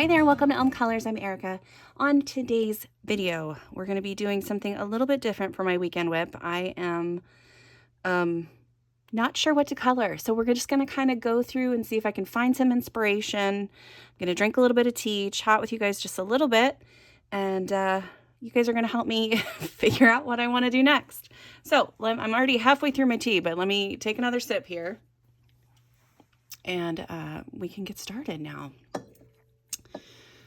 Hi there, welcome to Colors. I'm Erica. On today's video, we're going to be doing something a little bit different for my weekend whip. I am not sure what to color, so we're just going to kind of go through and see if I can find some inspiration. I'm going to drink a little bit of tea, chat with you guys just a little bit, and you guys are going to help me figure out what I want to do next. So I'm already halfway through my tea, but let me take another sip here, and we can get started now.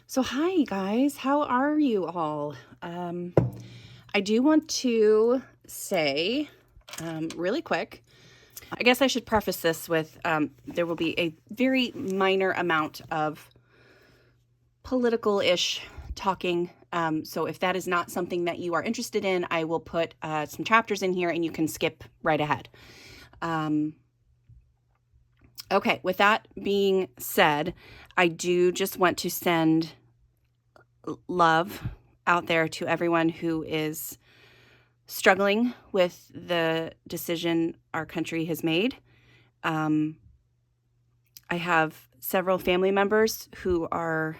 So hi guys, how are you all? I do want to say really quick, I guess I should preface this with there will be a very minor amount of political-ish talking. So if that is not something that you are interested in, I will put some chapters in here and you can skip right ahead. Okay, with that being said, I do just want to send love out there to everyone who is struggling with the decision our country has made. I have several family members who are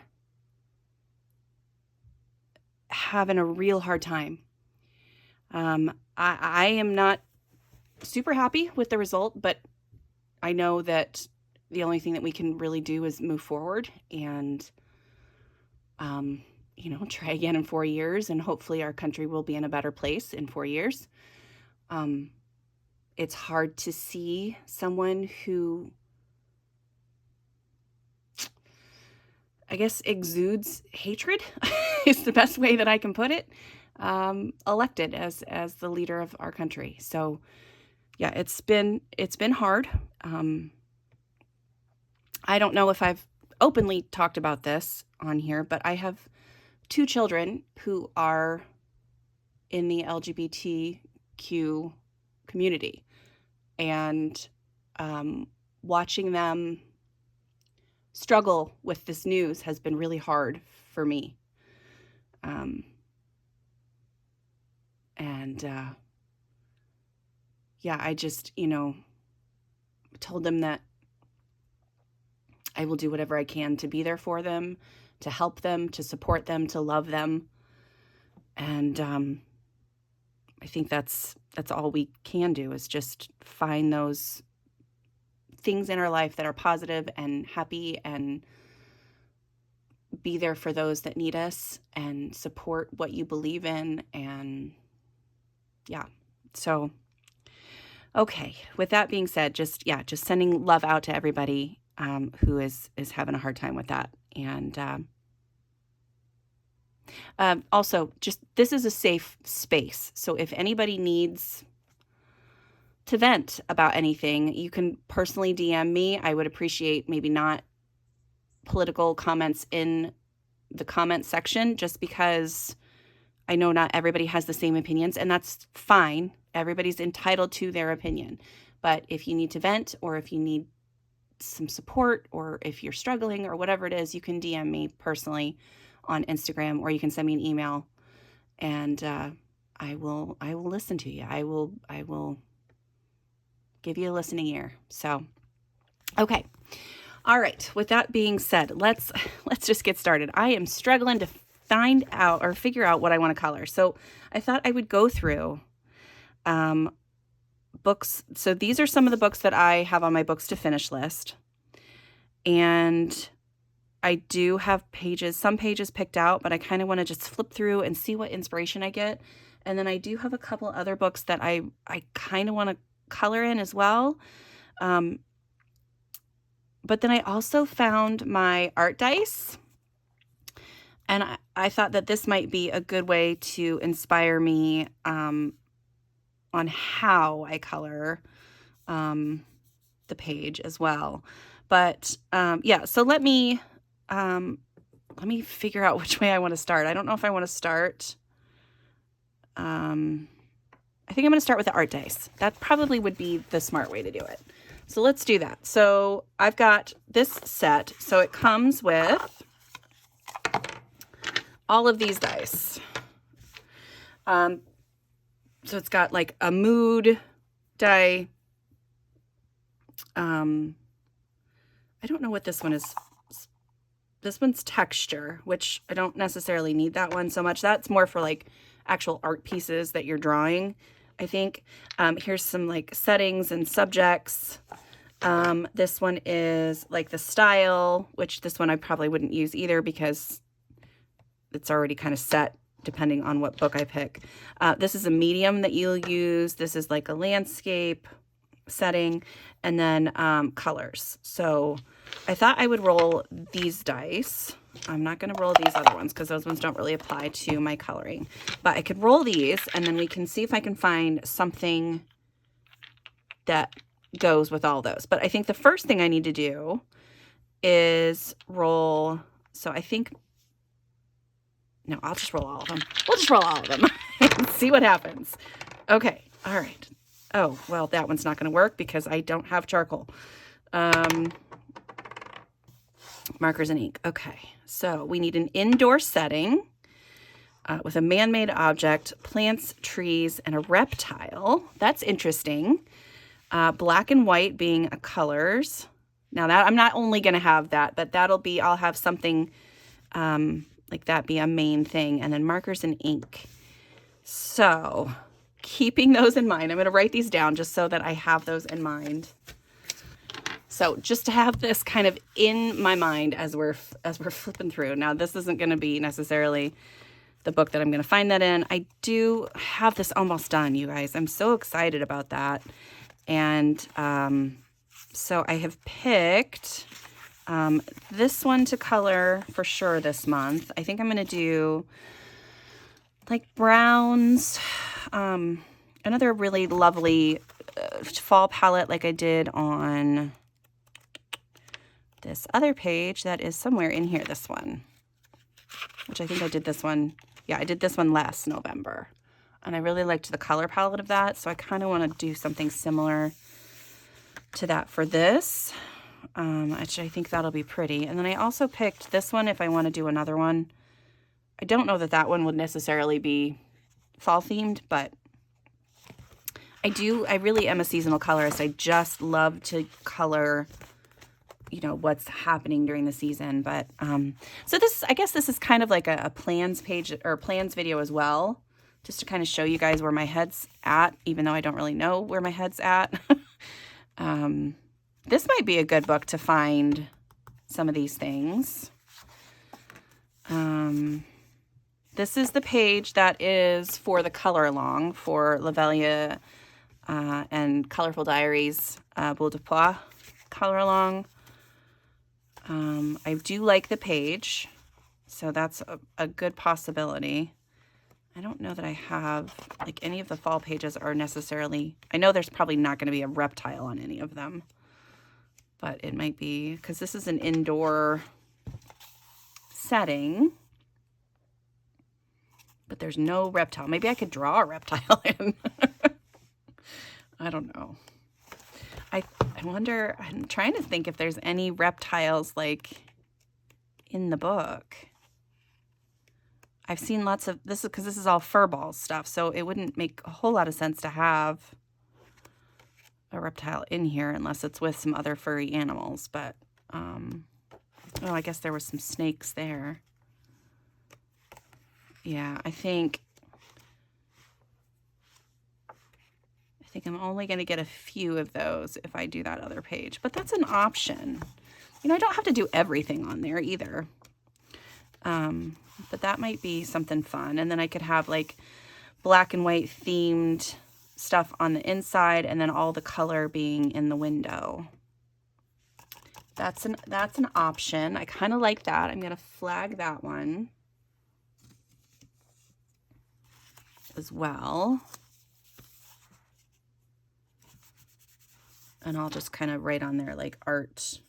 having a real hard time. I am not super happy with the result, but I know that the only thing that we can really do is move forward and, try again in 4 years, and hopefully our country will be in a better place in 4 years. It's hard to see someone who, I guess, exudes hatred is the best way that I can put it, elected as the leader of our country. So yeah, it's been hard. I don't know if I've openly talked about this on here, but I have 2 children who are in the LGBTQ community, and watching them struggle with this news has been really hard for me. I just, told them that I will do whatever I can to be there for them, to help them, to support them, to love them. And I think that's all we can do, is just find those things in our life that are positive and happy, and be there for those that need us, and support what you believe in. And yeah, so okay, with that being said, just sending love out to everybody who is having a hard time with that. And also, just, this is a safe space. So if anybody needs to vent about anything, you can personally DM me. I would appreciate maybe not political comments in the comment section, just because I know not everybody has the same opinions, and that's fine. Everybody's entitled to their opinion. But if you need to vent, or if you need some support, or if you're struggling, or whatever it is, you can DM me personally on Instagram, or you can send me an email, and I will listen to you. I will give you a listening ear. So, okay. All right. With that being said, let's just get started. I am struggling to find out or figure out what I want to color. So I thought I would go through books. So these are some of the books that I have on my books to finish list. And I do have some pages picked out, but I kind of want to just flip through and see what inspiration I get. And then I do have a couple other books that I kind of want to color in as well. But then I also found my art dice, and I thought that this might be a good way to inspire me on how I color the page as well. But so let me figure out which way I want to start. I don't know if I want to start. I think I'm going to start with the art dice. That probably would be the smart way to do it. So let's do that. So I've got this set. So it comes with all of these dice. So it's got like a mood die. I don't know what this one is this one's texture, which I don't necessarily need that one so much. That's more for like actual art pieces that you're drawing, I think. Here's some like settings and subjects. This one is like the style, which this one I probably wouldn't use either because it's already kind of set depending on what book I pick. This is a medium that you'll use. This is like a landscape setting, and then colors. So I thought I would roll these dice. I'm not going to roll these other ones because those ones don't really apply to my coloring. But I could roll these, and then we can see if I can find something that goes with all those. But I think the first thing I need to do is roll. So I think, no, I'll just roll all of them. We'll just roll all of them and see what happens. Okay. All right. Oh, well, that one's not going to work because I don't have charcoal. Markers and ink. Okay. So we need an indoor setting with a man-made object, plants, trees, and a reptile. That's interesting. Black and white being colors. Now that I'm not only going to have that, but I'll have something like that be a main thing. And then markers and ink. So keeping those in mind, I'm going to write these down just so that I have those in mind. So just to have this kind of in my mind as we're flipping through. Now, this isn't going to be necessarily the book that I'm going to find that in. I do have this almost done, you guys. I'm so excited about that. And so I have picked this one to color for sure this month. I think I'm going to do like browns, another really lovely fall palette like I did on this other page that is somewhere in here, this one, which I think I did this one. Yeah, I did this one last November. And I really liked the color palette of that. So I kind of want to do something similar to that for this. Which I think that'll be pretty. And then I also picked this one if I want to do another one. I don't know that that one would necessarily be fall themed, but I really am a seasonal colorist. I just love to color, you know, what's happening during the season. But so I guess this is kind of like a plans page or plans video as well, just to kind of show you guys where my head's at, even though I don't really know where my head's at. This might be a good book to find some of these things. This is the page that is for the color along for Lavelia and Colorful Diaries Boule de Pois color along. I do like the page, so that's a good possibility. I don't know that I have, like, any of the fall pages are necessarily, I know there's probably not going to be a reptile on any of them, but it might be, because this is an indoor setting, but there's no reptile. Maybe I could draw a reptile in. I don't know. I wonder, I'm trying to think if there's any reptiles, like, in the book. I've seen lots of, this is because this is all furball stuff, so it wouldn't make a whole lot of sense to have a reptile in here unless it's with some other furry animals, but, oh, I guess there were some snakes there. Yeah, I think I'm only going to get a few of those if I do that other page, but that's an option. You know, I don't have to do everything on there either. But that might be something fun. And then I could have like black and white themed stuff on the inside and then all the color being in the window. That's an option. I kind of like that. I'm going to flag that one as well. And I'll just kind of write on there like art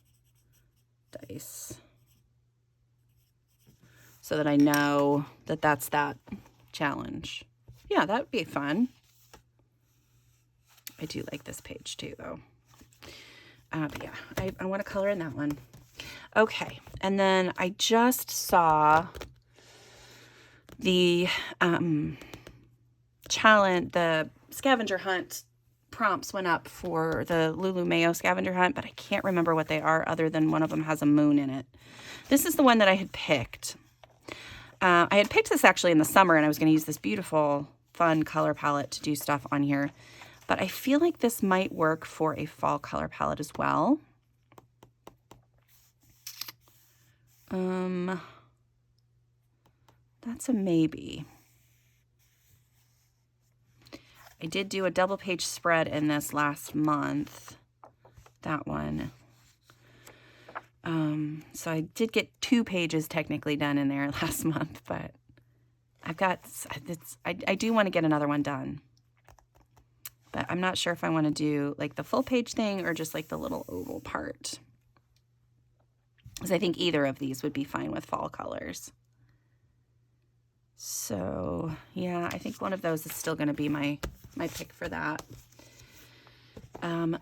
dice, so that I know that that's that challenge. Yeah, that would be fun. I do like this page too, though. But yeah, I want to color in that one. Okay, and then I just saw the challenge, the scavenger hunt prompts went up for the Lulu Mayo scavenger hunt, but I can't remember what they are other than one of them has a moon in it. This is the one that I had picked. I had picked this actually in the summer, and I was going to use this beautiful, fun color palette to do stuff on here. But I feel like this might work for a fall color palette as well. That's a maybe. I did do a double page spread in this last month. That one. So I did get 2 pages technically done in there last month, but I've got, I do want to get another one done. But I'm not sure if I want to do like the full page thing or just like the little oval part. Because I think either of these would be fine with fall colors. So yeah, I think one of those is still going to be my pick for that.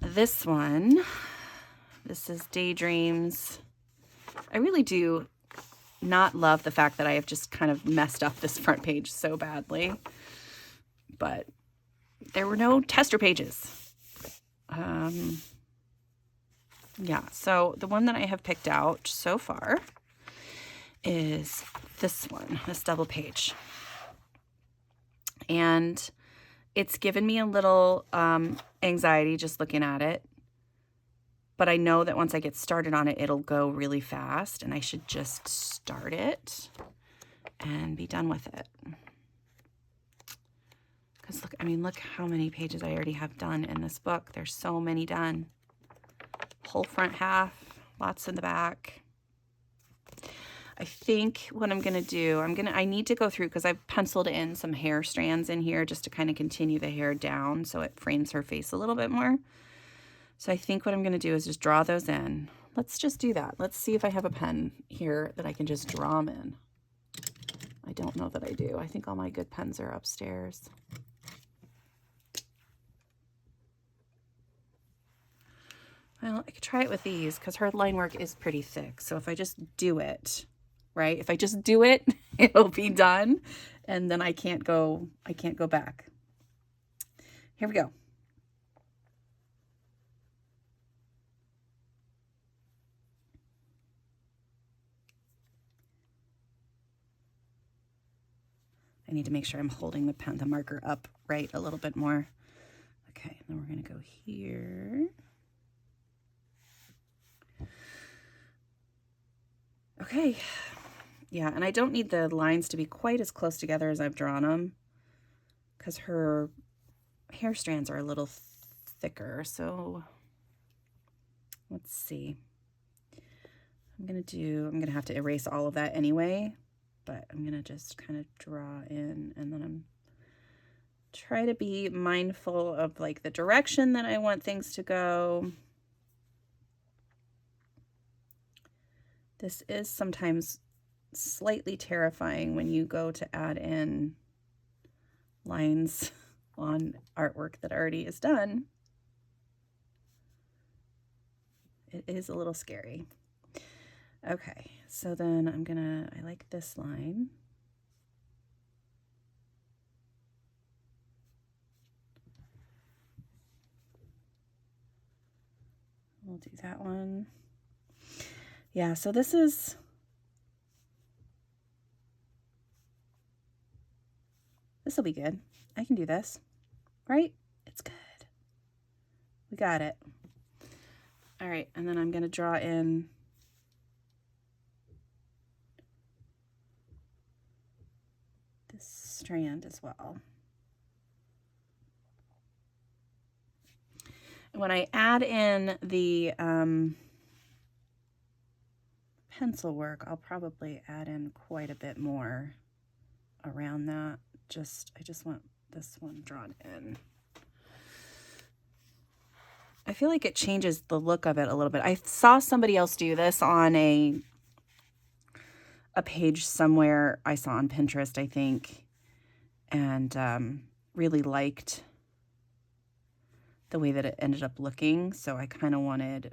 This one, this is Daydreams. I really do not love the fact that I have just kind of messed up this front page so badly, but there were no tester pages. Yeah, so the one that I have picked out so far is this one, this double page. And it's given me a little anxiety just looking at it. But I know that once I get started on it, it'll go really fast, and I should just start it and be done with it. Because look, I mean, look how many pages I already have done in this book. There's so many done. Whole front half, lots in the back. I think what I'm going to do, I need to go through because I've penciled in some hair strands in here just to kind of continue the hair down so it frames her face a little bit more. So I think what I'm going to do is just draw those in. Let's just do that. Let's see if I have a pen here that I can just draw them in. I don't know that I do. I think all my good pens are upstairs. Well, I could try it with these because her line work is pretty thick. So if I just do it, right? If I just do it, it'll be done. And then I can't go back. Here we go. I need to make sure I'm holding the marker up right a little bit more. Okay, then we're going to go here. Okay, yeah, and I don't need the lines to be quite as close together as I've drawn them because her hair strands are a little thicker. So let's see. I'm going to have to erase all of that anyway, but I'm going to just kind of draw in, and then I'm try to be mindful of like the direction that I want things to go. This is sometimes slightly terrifying when you go to add in lines on artwork that already is done. It is a little scary. Okay, so then I like this line. We'll do that one. Yeah, so this will be good. I can do this, right? It's good. We got it. All right, and then I'm going to draw in this strand as well. And when I add in the pencil work, I'll probably add in quite a bit more around that. I just want this one drawn in. I feel like it changes the look of it a little bit. I saw somebody else do this on a page somewhere I saw on Pinterest, I think, and really liked the way that it ended up looking. So I kind of wanted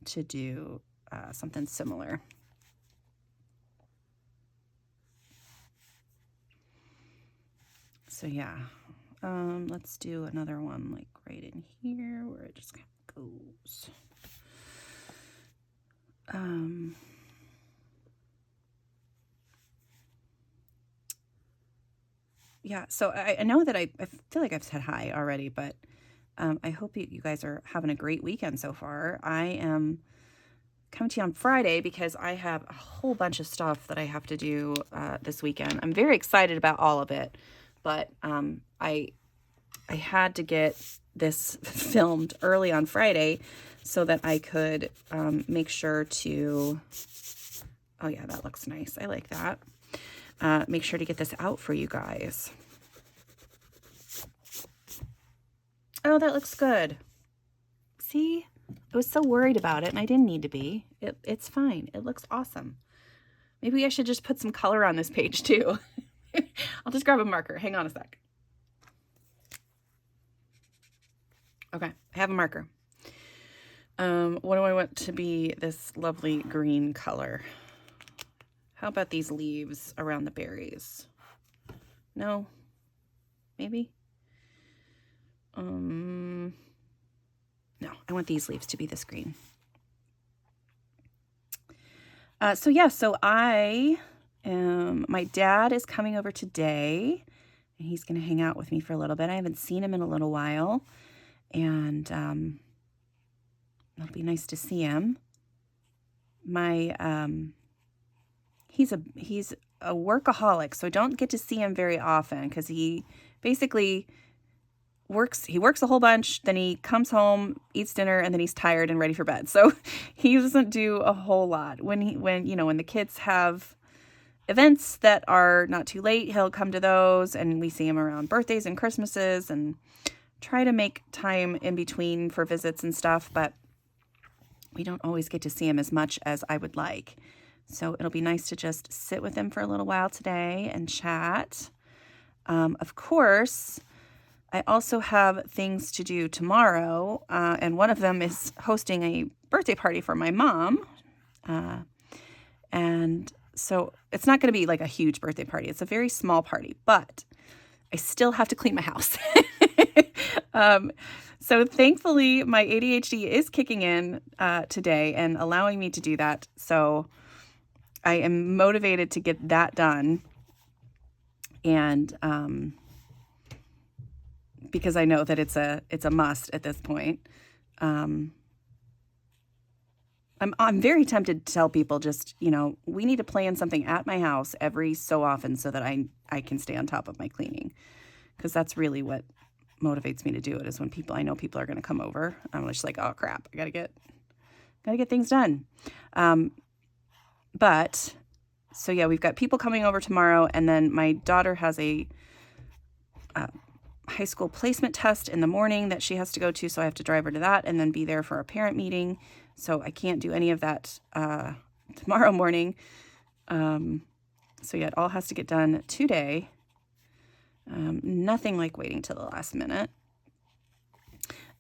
to do something similar. So yeah, Let's do another one like right in here where it just kind of goes. Yeah, so I know that I feel like I've said hi already, but I hope you guys are having a great weekend so far. I am coming to you on Friday because I have a whole bunch of stuff that I have to do this weekend. I'm very excited about all of it, but I had to get this filmed early on Friday so that I could make sure to, oh yeah, that looks nice. I like that. Make sure to get this out for you guys. Oh, that looks good. See, I was so worried about it and I didn't need to be. It's fine. It looks awesome. Maybe I should just put some color on this page too. I'll just grab a marker. Hang on a sec. Okay, I have a marker. What do I want to be this lovely green color? How about these leaves around the berries? No? Maybe? No, I want these leaves to be this green. So my dad is coming over today and he's going to hang out with me for a little bit. I haven't seen him in a little while and it'll be nice to see him. He's a workaholic, so I don't get to see him very often because he basically works a whole bunch, then he comes home, eats dinner, and then he's tired and ready for bed. So he doesn't do a whole lot. When the kids have events that are not too late, he'll come to those, and we see him around birthdays and Christmases and try to make time in between for visits and stuff, but we don't always get to see him as much as I would like. So it'll be nice to just sit with him for a little while today and chat. Of course, I also have things to do tomorrow, and one of them is hosting a birthday party for my mom. And so it's not going to be like a huge birthday party. It's a very small party, but I still have to clean my house. So thankfully, my ADHD is kicking in today and allowing me to do that. So I am motivated to get that done. And because I know that it's a must at this point. I'm very tempted to tell people just, we need to plan something at my house every so often so that I can stay on top of my cleaning. Because that's really what motivates me to do it, is when I know people are going to come over. I'm just like, oh crap, I gotta get things done. But so yeah, we've got people coming over tomorrow, and then my daughter has a high school placement test in the morning that she has to go to, so I have to drive her to that and then be there for a parent meeting. So I can't do any of that tomorrow morning. So yeah, it all has to get done today. Nothing like waiting till the last minute.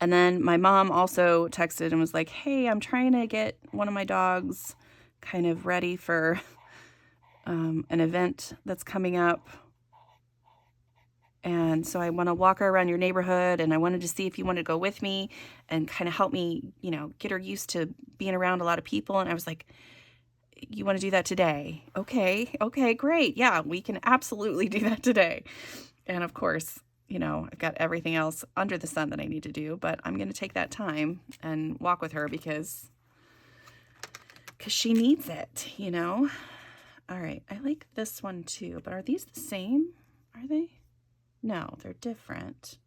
And then my mom also texted and was like, hey, I'm trying to get one of my dogs kind of ready for an event that's coming up. And so I want to walk her around your neighborhood, and I wanted to see if you wanted to go with me and kind of help me, get her used to being around a lot of people. And I was like, you want to do that today? Okay, great. Yeah, we can absolutely do that today. And of course, I've got everything else under the sun that I need to do, but I'm going to take that time and walk with her because she needs it, All right, I like this one too, but are these the same? Are they? No, they're different.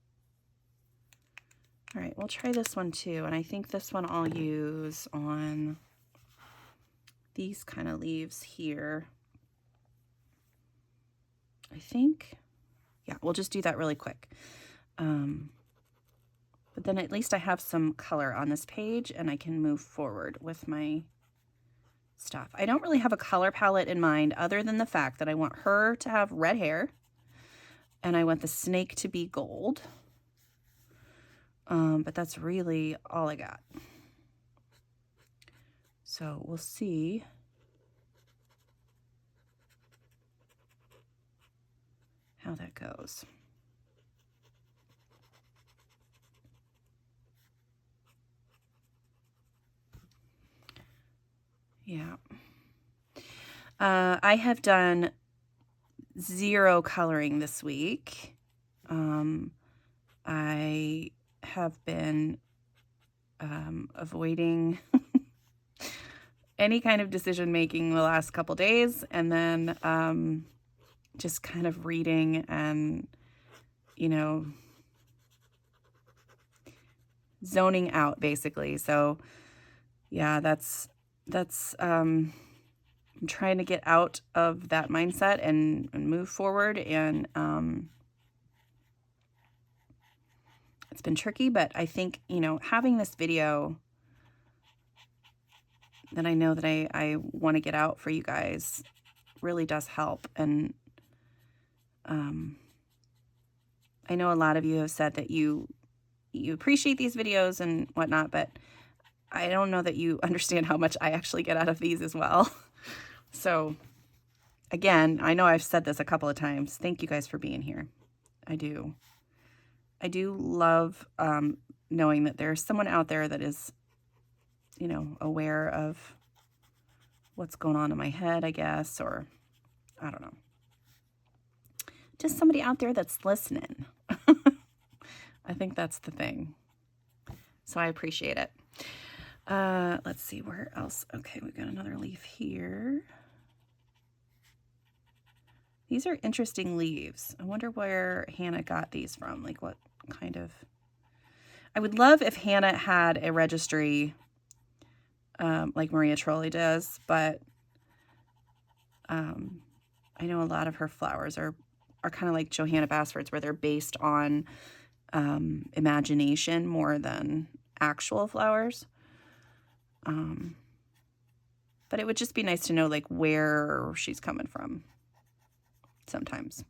All right, we'll try this one too. And I think this one I'll use on these kind of leaves here. I think, yeah, we'll just do that really quick. But then at least I have some color on this page and I can move forward with my stuff. I don't really have a color palette in mind other than the fact that I want her to have red hair. And I want the snake to be gold. But that's really all I got. So we'll see how that goes. Yeah. I have done 0 coloring this week. I have been avoiding any kind of decision making the last couple days, and then just kind of reading and, you know, zoning out basically. So yeah, that's I'm trying to get out of that mindset and move forward, and it's been tricky, but I think, you know, having this video that I know that I want to get out for you guys really does help. And I know a lot of you have said that you appreciate these videos and whatnot, but I don't know that you understand how much I actually get out of these as well. So again, I know I've said this a couple of times. Thank you guys for being here. I do love knowing that there's someone out there that is, you know, aware of what's going on in my head, I guess, or I don't know. Just somebody out there that's listening. I think that's the thing. So I appreciate it. Let's see, where else? Okay, we've got another leaf here. These are interesting leaves. I wonder where Hannah got these from. Like what kind of... I would love if Hannah had a registry like Maria Trolley does, but I know a lot of her flowers are kind of like Johanna Basford's, where they're based on imagination more than actual flowers. But it would just be nice to know like where she's coming from sometimes.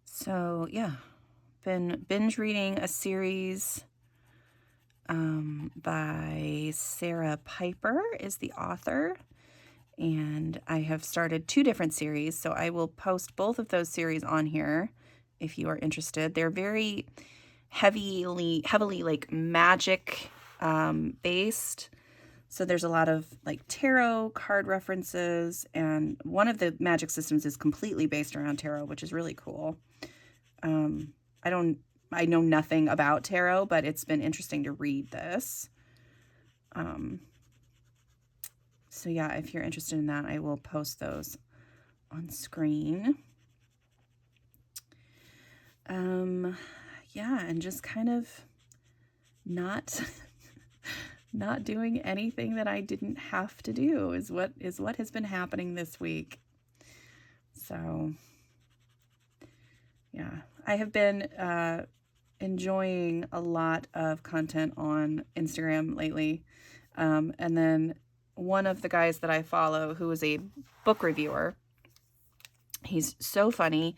So yeah, been binge reading a series by Sarah Piper is the author, and I have started 2 different series, so I will post both of those series on here if you are interested. They're very heavily like magic based. So there's a lot of like tarot card references, and one of the magic systems is completely based around tarot, which is really cool. I know nothing about tarot, but it's been interesting to read this. So yeah, if you're interested in that, I will post those on screen. Yeah, and just kind of not doing anything that I didn't have to do is what has been happening this week. So yeah, I have been enjoying a lot of content on Instagram lately. And then one of the guys that I follow, who is a book reviewer, he's so funny.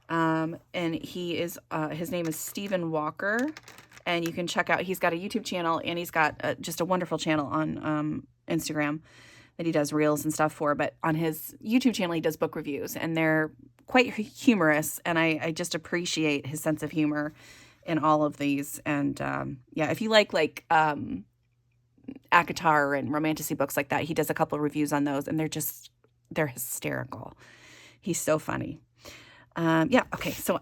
And he is, his name is Stephen Walker, and you can check out, he's got a YouTube channel, and he's got just a wonderful channel on Instagram that he does reels and stuff for. But on his YouTube channel, he does book reviews, and they're quite humorous, and I just appreciate his sense of humor in all of these. And yeah, if you like ACOTAR and romantasy books like that, he does a couple of reviews on those, and they're hysterical. He's so funny. Yeah, okay, so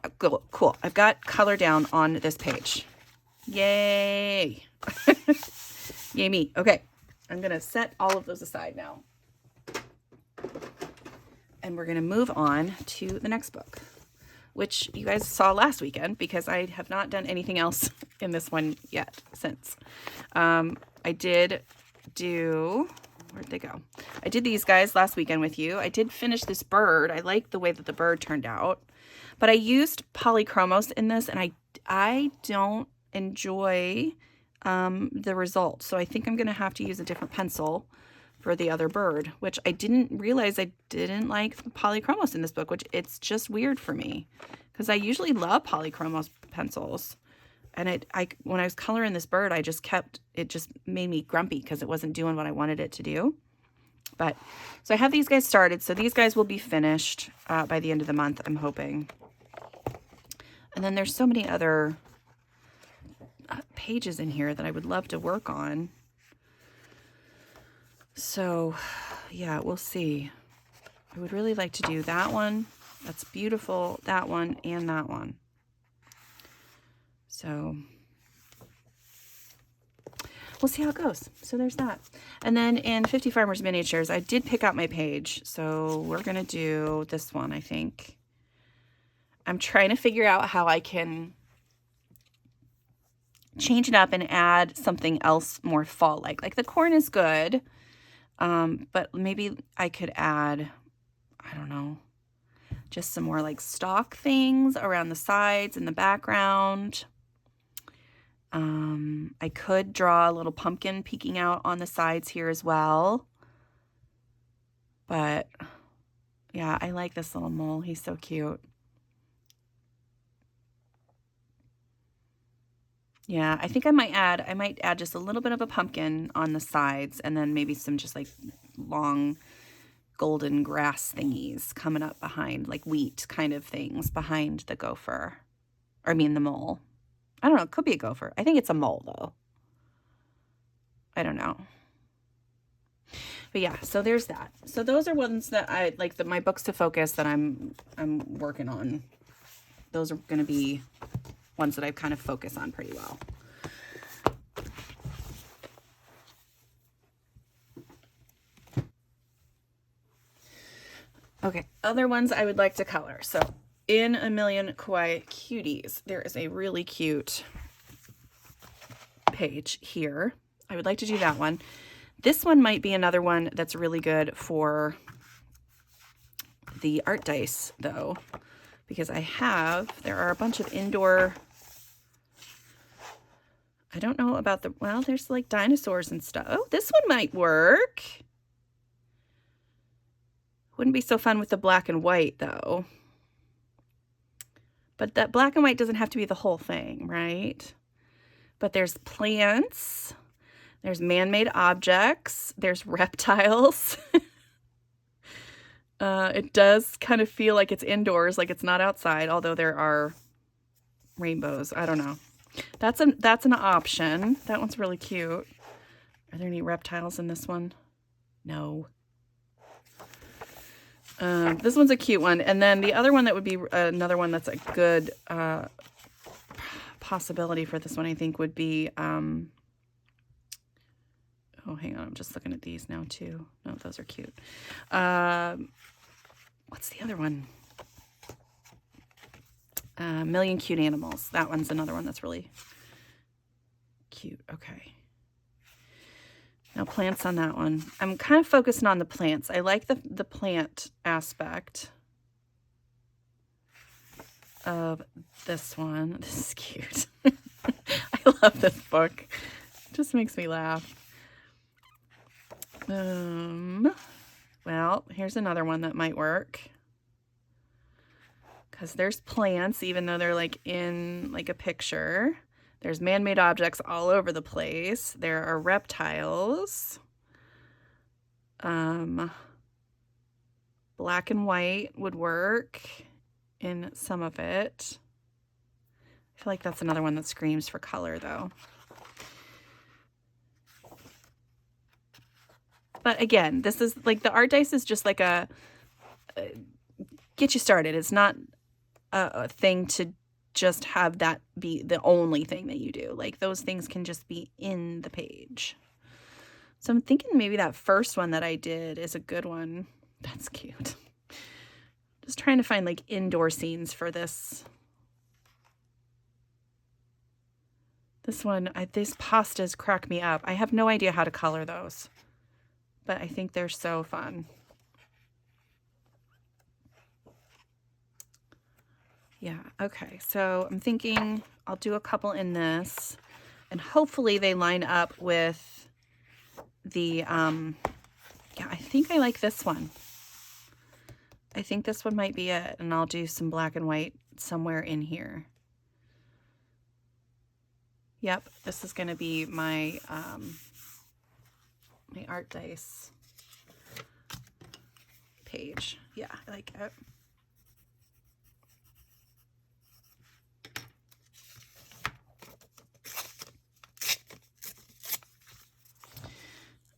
cool. I've got color down on this page. Yay! Yay me. Okay, I'm going to set all of those aside now. And we're going to move on to the next book, which you guys saw last weekend because I have not done anything else in this one yet since. I did do... Where'd they go? I did these guys last weekend with you. I did finish this bird. I like the way that the bird turned out. But I used polychromos in this, and I don't enjoy the result. So I think I'm going to have to use a different pencil for the other bird, which I didn't realize I didn't like polychromos in this book, which it's just weird for me because I usually love polychromos pencils. And when I was coloring this bird, it just made me grumpy because it wasn't doing what I wanted it to do. But, so I have these guys started. So these guys will be finished by the end of the month, I'm hoping. And then there's so many other pages in here that I would love to work on. So yeah, we'll see. I would really like to do that one. That's beautiful. That one and that one. So we'll see how it goes. So there's that. And then in 50 Farmers Miniatures, I did pick out my page. So we're going to do this one, I think. I'm trying to figure out how I can change it up and add something else more fall-like. Like the corn is good, but maybe I could add, I don't know, just some more like stock things around the sides and the background. I could draw a little pumpkin peeking out on the sides here as well. But yeah, I like this little mole. He's so cute. Yeah, I think I might add just a little bit of a pumpkin on the sides, and then maybe some just like long golden grass thingies coming up behind, like wheat kind of things behind the gopher. Or I mean the mole. I don't know, it could be a gopher. I think it's a mole though. I don't know. But yeah, so there's that. So those are ones that I like, my books to focus that I'm working on. Those are going to be ones that I kind of focus on pretty well. Okay, other ones I would like to color. So in A Million Kawaii Cuties, there is a really cute page here. I would like to do that one. This one might be another one that's really good for the art dice though, because there are a bunch of indoor, I don't know about well, there's like dinosaurs and stuff. Oh, this one might work. Wouldn't be so fun with the black and white though. But that black and white doesn't have to be the whole thing, right? But there's plants, there's man-made objects, there's reptiles. It does kind of feel like it's indoors, like it's not outside, although there are rainbows. I don't know. That's an option. That one's really cute. Are there any reptiles in this one? No. This one's a cute one. And then the other one that would be another one that's a good possibility for this one, I think, would be, oh, hang on, I'm just looking at these now too. No, those are cute. What's the other one? Million Cute Animals. That one's another one that's really cute. Okay. Now plants on that one. I'm kind of focusing on the plants. I like the plant aspect of this one. This is cute. I love this book. It just makes me laugh. Well, here's another one that might work. Because there's plants, even though they're like in like a picture. There's man-made objects all over the place. There are reptiles. Black and white would work in some of it. I feel like that's another one that screams for color though. But again, this is like the art dice is just like a get you started. It's not a thing to just have that be the only thing that you do. Like those things can just be in the page. So I'm thinking maybe that first one that I did is a good one. That's cute. Just trying to find like indoor scenes for this. This one, these pastas crack me up. I have no idea how to color those, but I think they're so fun. Yeah, okay, so I'm thinking I'll do a couple in this, and hopefully they line up with the, yeah, I think I like this one. I think this one might be it, and I'll do some black and white somewhere in here. Yep, this is going to be my, my art dice page. Yeah, I like it.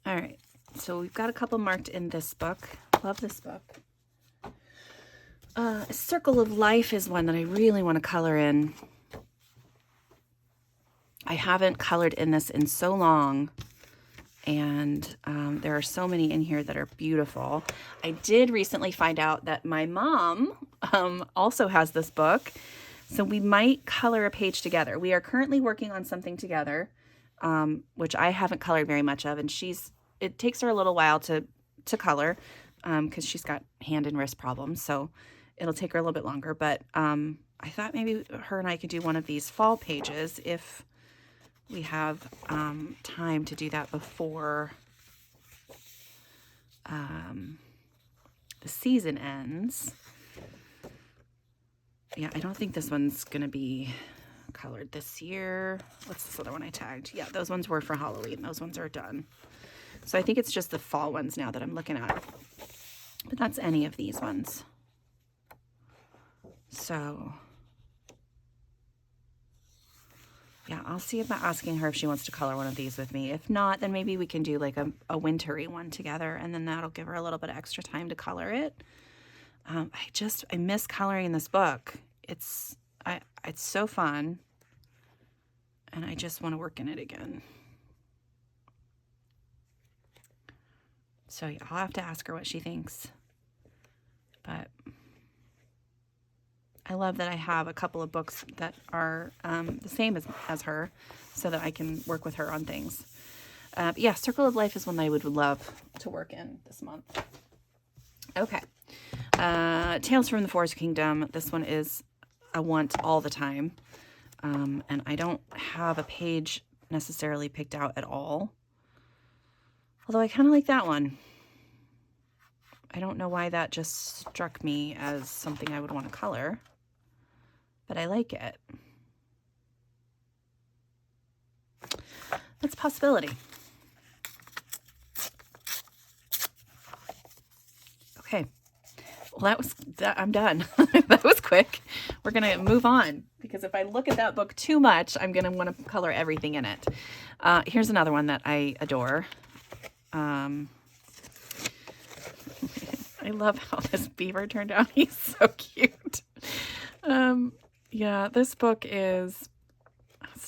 All right, so we've got a couple marked in this book. Love this book. Circle of Life is one that I really want to color in. I haven't colored in this in so long, and there are so many in here that are beautiful. I did recently find out that my mom also has this book, so we might color a page together. We are currently working on something together, which I haven't colored very much of, and it takes her a little while to color because she's got hand and wrist problems, so it'll take her a little bit longer. But I thought maybe her and I could do one of these fall pages if we have time to do that before the season ends. Yeah, I don't think this one's going to be colored this year. What's this other one I tagged? Yeah, those ones were for Halloween. Those ones are done. So I think it's just the fall ones now that I'm looking at. But that's any of these ones. So yeah, I'll see about asking her if she wants to color one of these with me. If not, then maybe we can do like a wintry one together, and then that'll give her a little bit of extra time to color it. I miss coloring in this book. It's so fun, and I just want to work in it again. So yeah, I'll have to ask her what she thinks. But I love that I have a couple of books that are the same as her, so that I can work with her on things. Yeah, Circle of Life is one that I would love to work in this month. Okay. Tales from the Forest Kingdom. This one is a want all the time. And I don't have a page necessarily picked out at all. Although I kind of like that one. I don't know why that just struck me as something I would want to color, but I like it. That's a possibility. Okay. Well, I'm done. That was quick. We're going to move on, because if I look at that book too much, I'm going to want to color everything in it. Here's another one that I adore. I love how this beaver turned out. He's so cute. Yeah, this book it's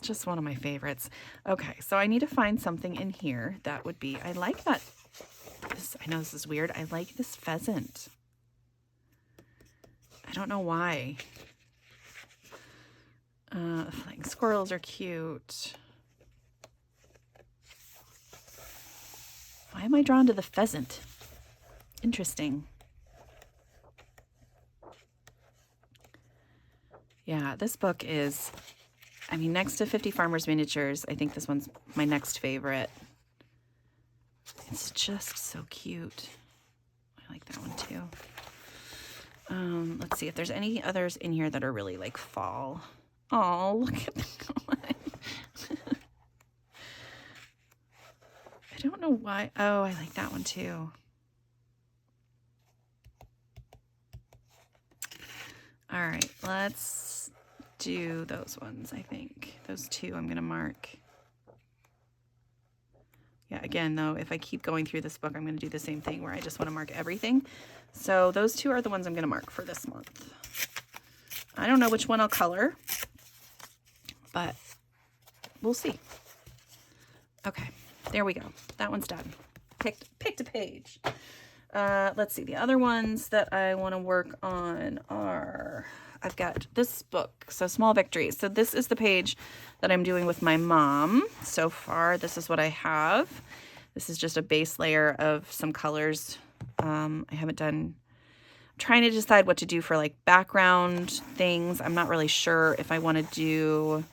just one of my favorites. Okay, so I need to find something in here that would be, I like that. I know this is weird. I like this pheasant. I don't know why. Flying squirrels are cute. Why am I drawn to the pheasant? Interesting. Yeah, this book is, I mean, next to 50 Farmers Miniatures, I think this one's my next favorite. It's just so cute. I like that one too. Let's see if there's any others in here that are really like fall. Oh, look at that one. I don't know why. Oh, I like that one too. All right, let's do those ones, I think. Those two I'm going to mark. Yeah, again, though, if I keep going through this book, I'm going to do the same thing where I just want to mark everything. So those two are the ones I'm going to mark for this month. I don't know which one I'll color, but we'll see. Okay, there we go. That one's done. Picked a page. Let's see. The other ones that I want to work on are, I've got this book, so Small Victories. So this is the page that I'm doing with my mom. So far, this is what I have. This is just a base layer of some colors. I haven't done, I'm trying to decide what to do for like background things. I'm not really sure if I want to do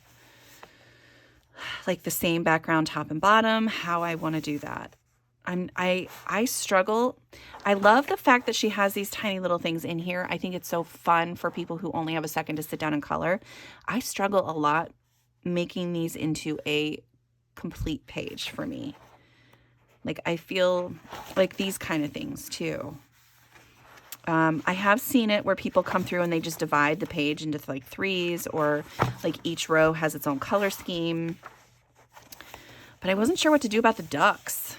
like the same background top and bottom, how I want to do that. I struggle. I love the fact that she has these tiny little things in here. I think it's so fun for people who only have a second to sit down and color. I struggle a lot making these into a complete page for me. Like, I feel like these kind of things too. I have seen it where people come through and they just divide the page into like threes, or like each row has its own color scheme. But I wasn't sure what to do about the ducks.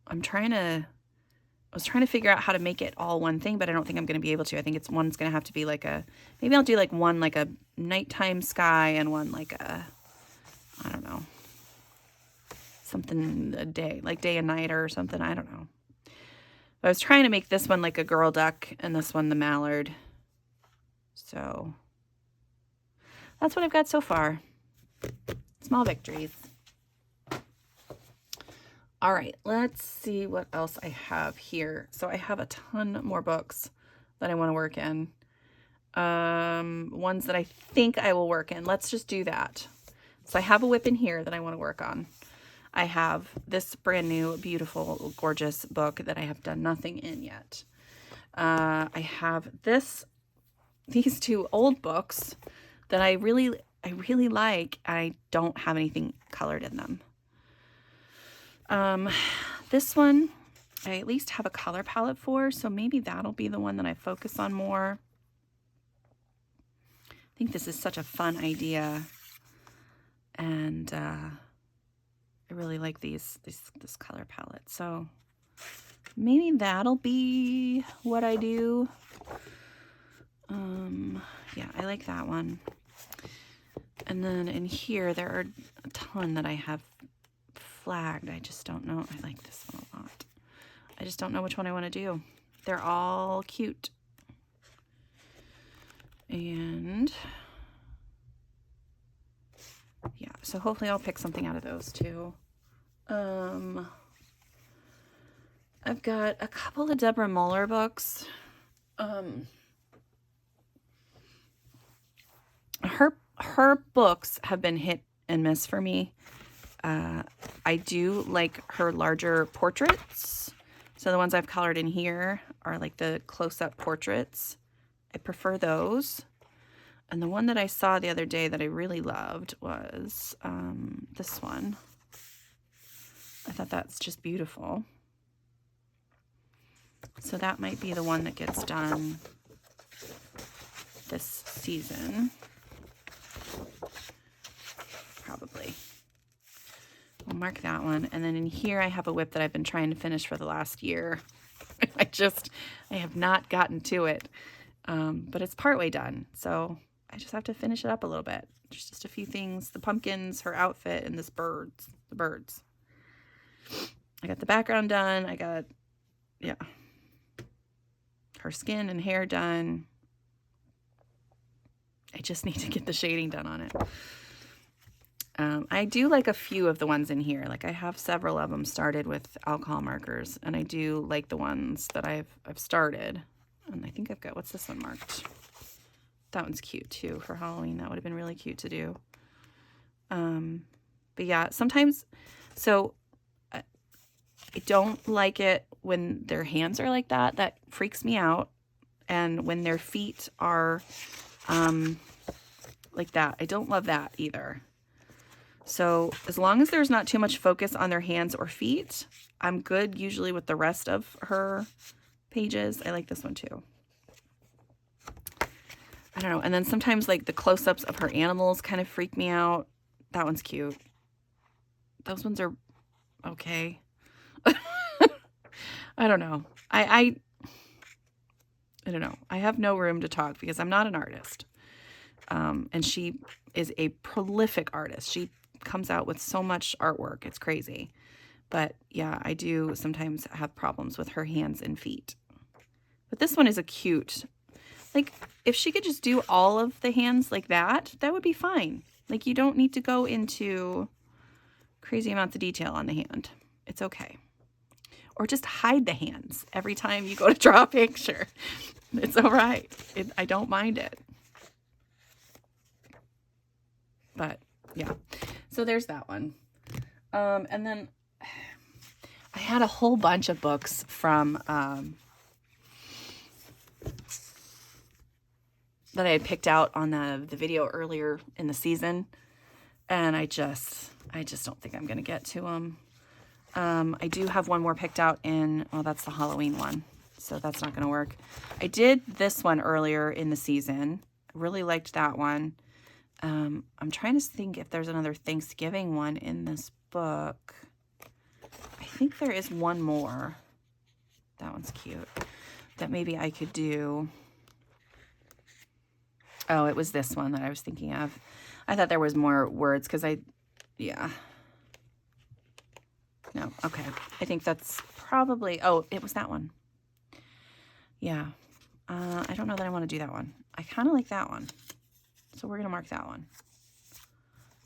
I was trying to figure out how to make it all one thing, but I don't think I'm going to be able to. I think one's going to have to be like maybe I'll do like one like a nighttime sky and one like a, I don't know, something a day, like day and night or something. I don't know. I was trying to make this one like a girl duck and this one the mallard. So that's what I've got so far. Small victories. All right, let's see what else I have here. So I have a ton more books that I want to work in. Ones that I think I will work in. Let's just do that. So I have a whip in here that I want to work on. I have this brand new, beautiful, gorgeous book that I have done nothing in yet. I have these two old books that I really like. I don't have anything colored in them. This one, I at least have a color palette for, so maybe that'll be the one that I focus on more. I think this is such a fun idea, and I really like this color palette. So maybe that'll be what I do. Yeah, I like that one. And then in here, there are a ton that I have flagged. I just don't know. I like this one a lot. I just don't know which one I want to do. They're all cute. And yeah, so hopefully I'll pick something out of those too. I've got a couple of Deborah Muller books. Her books have been hit and miss for me. I do like her larger portraits. So the ones I've colored in here are like the close-up portraits. I prefer those. And the one that I saw the other day that I really loved was this one. I thought that's just beautiful. So that might be the one that gets done this season. Probably. We'll mark that one. And then in here I have a whip that I've been trying to finish for the last year. I have not gotten to it. But it's partway done. So I just have to finish it up a little bit. There's just a few things. The pumpkins, her outfit, and the birds. I got the background done. I got, yeah, her skin and hair done. I just need to get the shading done on it. I do like a few of the ones in here. Like I have several of them started with alcohol markers, and I do like the ones that I've started. And I think I've got, what's this one marked? That one's cute too for Halloween. That would have been really cute to do. But yeah, sometimes, so I don't like it when their hands are like that. That freaks me out. And when their feet are like that, I don't love that either. So as long as there's not too much focus on their hands or feet, I'm good usually with the rest of her pages. I like this one too. I don't know. And then sometimes like the close-ups of her animals kind of freak me out. That one's cute. Those ones are okay. I don't know. I don't know. I have no room to talk because I'm not an artist. And she is a prolific artist. She comes out with so much artwork. It's crazy. But yeah, I do sometimes have problems with her hands and feet. But this one is a cute, like if she could just do all of the hands like that, that would be fine. Like you don't need to go into crazy amounts of detail on the hand. It's okay. Or just hide the hands every time you go to draw a picture. It's all right. I don't mind it. But yeah, so there's that one. And then I had a whole bunch of books from that I had picked out on the video earlier in the season, and I just don't think I'm gonna get to them. I do have one more picked out in, well, that's the Halloween one, so that's not gonna work. I did this one earlier in the season. I really liked that one. I'm trying to think if there's another Thanksgiving one in this book. I think there is one more. That one's cute. That maybe I could do. Oh, it was this one that I was thinking of. I thought there was more words because yeah. No, okay. I think that's probably, oh, it was that one. Yeah. I don't know that I want to do that one. I kind of like that one. So we're going to mark that one.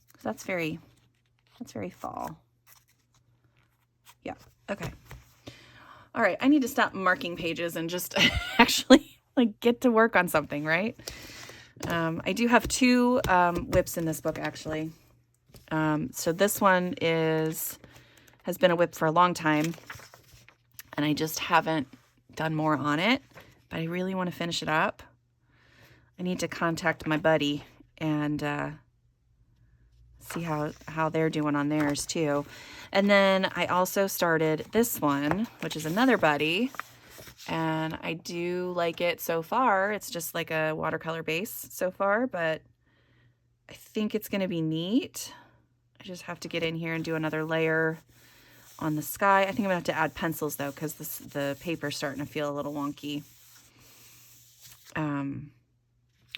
Because that's very fall. Yeah, okay. All right, I need to stop marking pages and just actually like get to work on something, right? I do have two whips in this book, actually. So this one has been a whip for a long time, and I just haven't done more on it, but I really want to finish it up. I need to contact my buddy and see how they're doing on theirs too. And then I also started this one, which is another buddy, and I do like it so far. It's just like a watercolor base so far, but I think it's going to be neat. I just have to get in here and do another layer on the sky. I think I'm gonna have to add pencils though, because the paper's starting to feel a little wonky.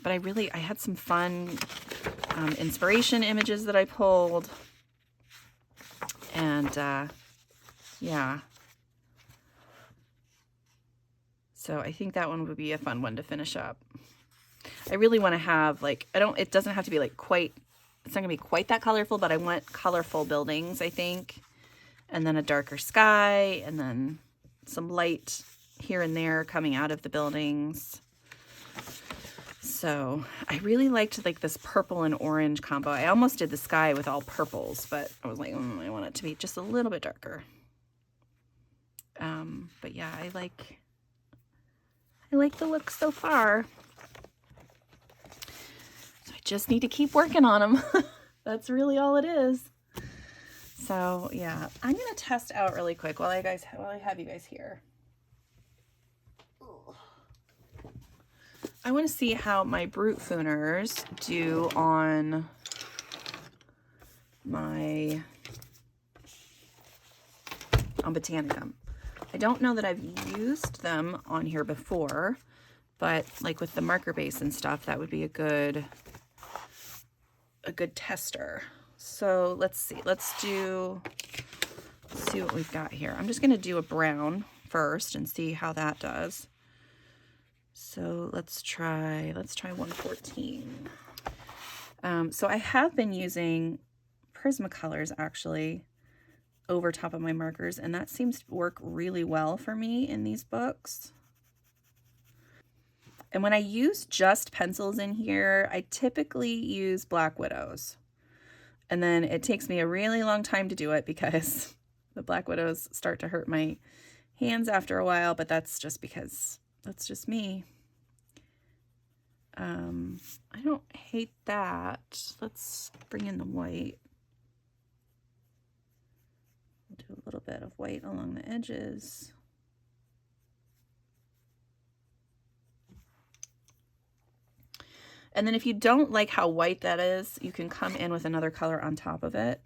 But I had some fun inspiration images that I pulled, and yeah. So I think that one would be a fun one to finish up. I really want to have like, it doesn't have to be like it's not gonna be quite that colorful, but I want colorful buildings, I think. And then a darker sky, and then some light here and there coming out of the buildings. So I really liked like this purple and orange combo. I almost did the sky with all purples, but I was like, I want it to be just a little bit darker. But yeah, I like the look so far. So I just need to keep working on them. That's really all it is. So yeah, I'm gonna test out really quick while I have you guys here. I want to see how my Brute Fooners do on Botanicum. I don't know that I've used them on here before, but like with the marker base and stuff, that would be a good tester. So let's see. Let's see what we've got here. I'm just going to do a brown first and see how that does. So let's try 114. So I have been using Prismacolors actually over top of my markers, and that seems to work really well for me in these books. And when I use just pencils in here, I typically use Black Widows. And then it takes me a really long time to do it because the Black Widows start to hurt my hands after a while, but that's just because that's just me. I don't hate that. Let's bring in the white. We'll do a little bit of white along the edges. And then if you don't like how white that is, you can come in with another color on top of it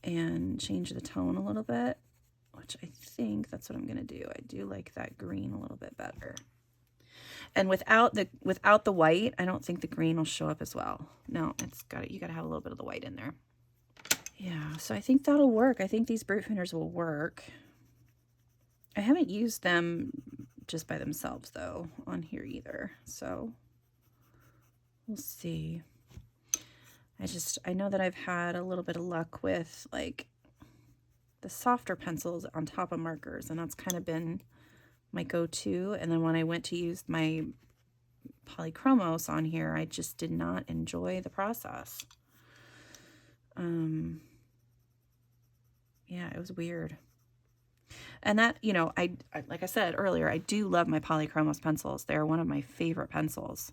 and change the tone a little bit, which I think that's what I'm going to do. I do like that green a little bit better. And without the white, I don't think the green will show up as well. No, you got to have a little bit of the white in there. Yeah, so I think that'll work. I think these Brute Fooners will work. I haven't used them just by themselves though on here either, so we'll see. I know that I've had a little bit of luck with like the softer pencils on top of markers, and that's kind of been my go-to. And then when I went to use my polychromos on here, I just did not enjoy the process. Yeah, it was weird. And that, you know, I like I said earlier, I do love my polychromos pencils. They're one of my favorite pencils,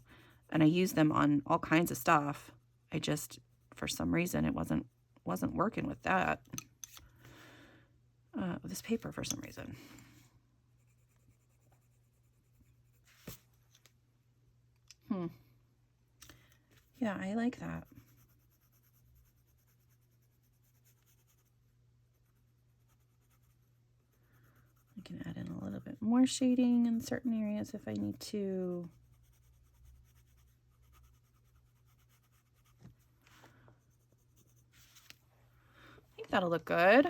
and I use them on all kinds of stuff. I just, for some reason, it wasn't working with that. This paper for some reason. Yeah, I like that. I like more shading in certain areas if I need to. I think that'll look good.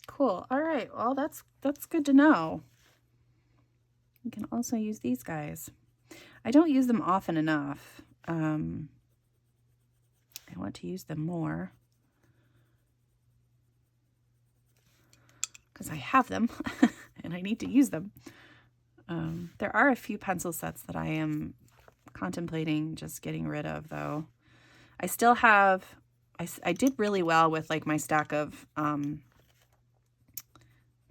Cool. All right. Well, that's good to know. You can also use these guys. I don't use them often enough. I want to use them more because I have them and I need to use them. There are a few pencil sets that I am contemplating just getting rid of, though. I still have, I did really well with like my stack of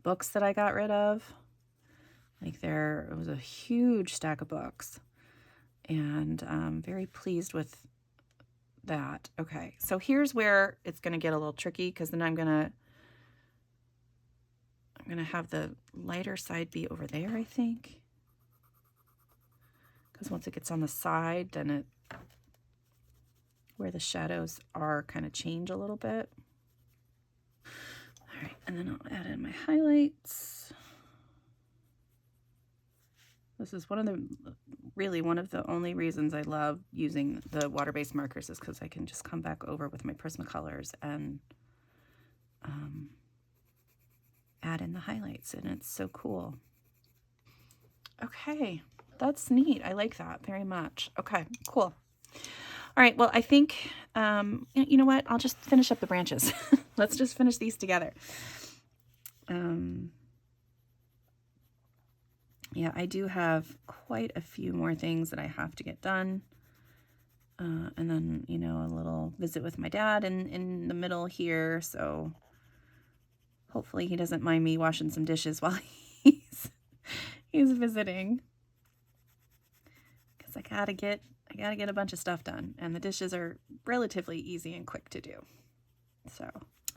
books that I got rid of. Like it was a huge stack of books, and I'm very pleased with that. Okay, so here's where it's going to get a little tricky, because then I'm gonna have the lighter side be over there, I think, because once it gets on the side, then where the shadows are kind of change a little bit. All right, and then I'll add in my highlights. This is one of the only reasons I love using the water-based markers, is because I can just come back over with my Prismacolors and add in the highlights, and it's so cool. Okay, that's neat. I like that very much. Okay, cool. All right, well, I think, you know what? I'll just finish up the branches. Let's just finish these together. Yeah, I do have quite a few more things that I have to get done. And then, you know, a little visit with my dad in the middle here. So hopefully he doesn't mind me washing some dishes while he's visiting. Because I gotta get a bunch of stuff done. And the dishes are relatively easy and quick to do. So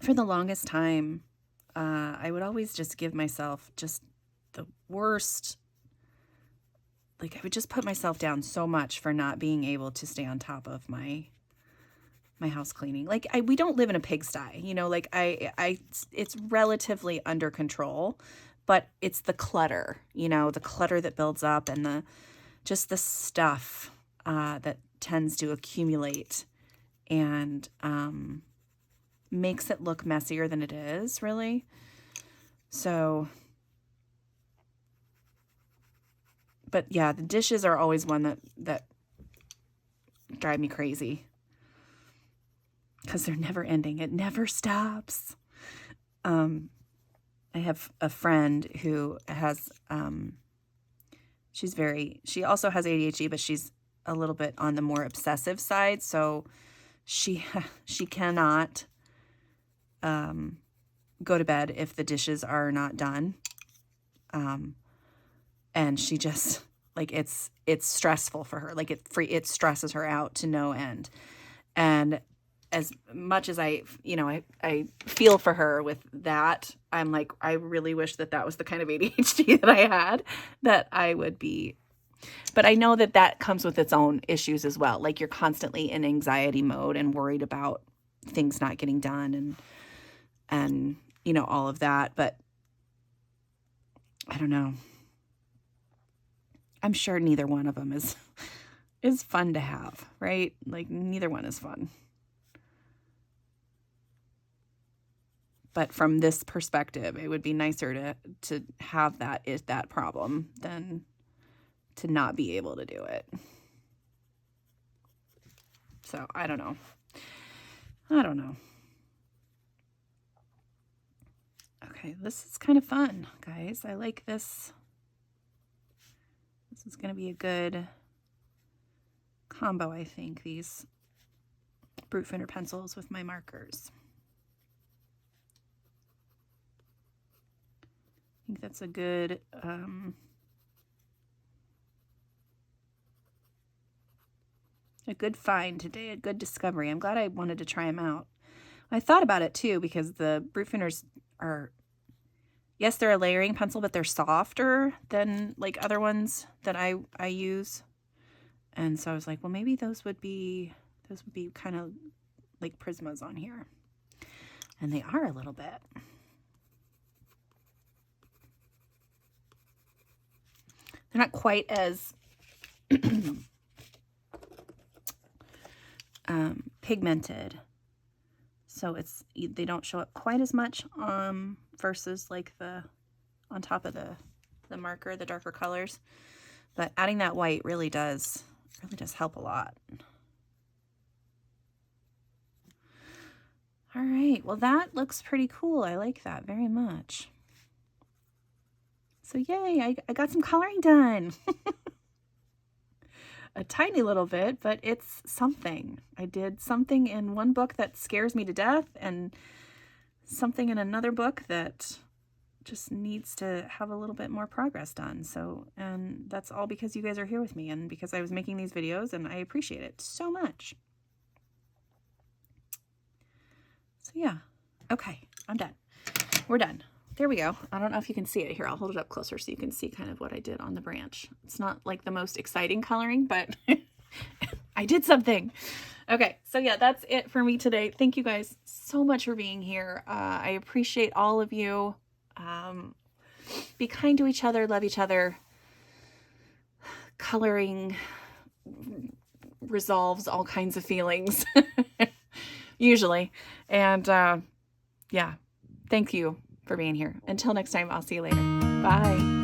for the longest time, I would always just give myself just the worst. Like, I would just put myself down so much for not being able to stay on top of my house cleaning. Like, we don't live in a pigsty, you know, like it's relatively under control, but it's the clutter, you know, the clutter that builds up, and just the stuff that tends to accumulate and makes it look messier than it is, really. So, but yeah, the dishes are always one that drive me crazy, because they're never ending. It never stops. I have a friend who has, she also has ADHD, but she's a little bit on the more obsessive side. So she cannot go to bed if the dishes are not done. And she just, like, it's stressful for her. Like, it stresses her out to no end. And as much as I feel for her with that, I'm like, I really wish that was the kind of ADHD that I had, that I would be. But I know that comes with its own issues as well. Like, you're constantly in anxiety mode and worried about things not getting done and you know, all of that. But I don't know. I'm sure neither one of them is fun to have, right? Like, neither one is fun. But from this perspective, it would be nicer to have that problem than to not be able to do it. So I don't know. Okay, this is kind of fun, guys. I like this. This is going to be a good combo, I think, these Brute Finder pencils with my markers. I think that's a good find today, a good discovery. I'm glad I wanted to try them out. I thought about it too, because the Brute Finders are, yes, they're a layering pencil, but they're softer than like other ones that I use. And so I was like, well, maybe those would be kind of like Prismas on here. And they are a little bit. They're not quite as pigmented. So they don't show up quite as much versus like on top of the marker, the darker colors. But adding that white really does help a lot. All right, well that looks pretty cool. I like that very much. So yay, I got some coloring done. A tiny little bit, but it's something. I did something in one book that scares me to death and something in another book that just needs to have a little bit more progress done. So, and that's all because you guys are here with me and because I was making these videos, and I appreciate it so much. So yeah, okay, I'm done. We're done. There we go. I don't know if you can see it here. I'll hold it up closer so you can see kind of what I did on the branch. It's not like the most exciting coloring, but I did something. Okay, so yeah, that's it for me today. Thank you guys so much for being here. I appreciate all of you. Be kind to each other, love each other. Coloring resolves all kinds of feelings, usually. And yeah, thank you for being here. Until next time, I'll see you later. Bye.